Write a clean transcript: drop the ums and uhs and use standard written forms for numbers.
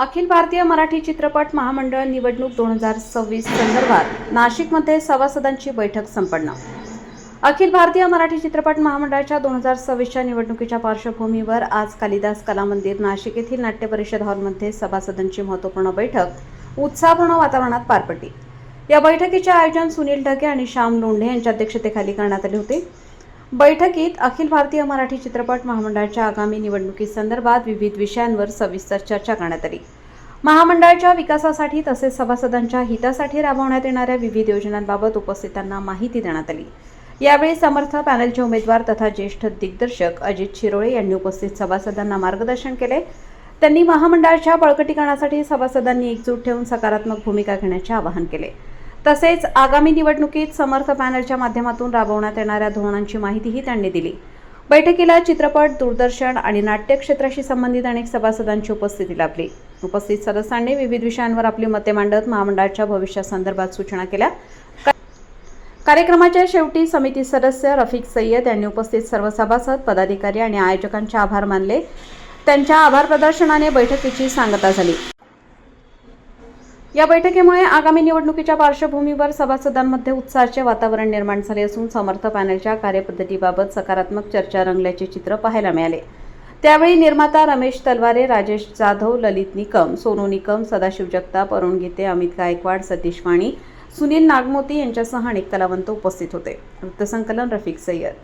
अखिल भारतीय मराठी चित्रपट महामंडळ निवडणूक 2026 संदर्भात नाशिकमध्ये सभासदांची बैठक संपन्न। अखिल भारतीय मराठी चित्रपट महामंडळाच्या 2026च्या निवडणुकीच्या पार्श्वभूमीवर आज कालिदास कला मंदिर नाशिक येथील नाट्य परिषद हॉलमध्ये सभासदांची महत्त्वपूर्ण बैठक उत्साहपूर्ण वातावरणात पार पडली। या बैठकीचे आयोजन सुनील ढगे आणि श्याम लोंढे यांच्या अध्यक्षतेखाली करण्यात आले होते। बैठकीत अखिल भारतीय मराठी चित्रपट महामंडळाच्या आगामी निवडणुकीसंदर्भात विविध विषयांवर सविस्तर चर्चा करण्यात आली। महामंडळाच्या विकासासाठी तसेच सभासदांच्या हितासाठी राबवण्यात येणाऱ्या विविध योजनांबाबत उपस्थितांना माहिती देण्यात आली। यावेळी समर्थ पॅनलचे उमेदवार तथा ज्येष्ठ दिग्दर्शक अजित शिरोळे यांनी उपस्थित सभासदांना मार्गदर्शन केले। त्यांनी महामंडळाच्या बळकटीकरणासाठी सभासदांनी एकजूट ठेवून सकारात्मक भूमिका घेण्याचे आवाहन केले। तसेच आगामी निवडणुकीत समर्थ पॅनलच्या माध्यमातून राबवण्यात येणाऱ्या धोरणांची माहितीही त्यांनी दिली। बैठकीला चित्रपट, दूरदर्शन आणि नाट्य क्षेत्राशी संबंधित अनेक सभासदांची उपस्थिती लाभली। उपस्थित सदस्यांनी विविध विषयांवर आपली मते मांडत महामंडळाच्या भविष्यासंदर्भात सूचना केल्या। कार्यक्रमाच्या शेवटी समिती सदस्य रफिक सय्यद यांनी उपस्थित सर्व सभासद, पदाधिकारी आणि आयोजकांचे आभार मानले। त्यांच्या आभार प्रदर्शनाने बैठकीची सांगता झाली। या बैठकीमुळे आगामी निवडणुकीच्या पार्श्वभूमीवर सभासदांमध्ये उत्साहाचे वातावरण निर्माण झाले असून समर्थ पॅनलच्या कार्यपद्धतीबाबत सकारात्मक चर्चा रंगल्याचे चित्र पाहायला मिळाले। त्यावेळी निर्माता रमेश तलवारे, राजेश जाधव, ललित निकम, सोनू निकम, सदाशिव जगताप, अरुण गीते, अमित गायकवाड, सतीश वाणी, सुनील नागमोती यांच्यासह अनेक कलावंत उपस्थित होते। वृत्तसंकलन रफिक सय्यद।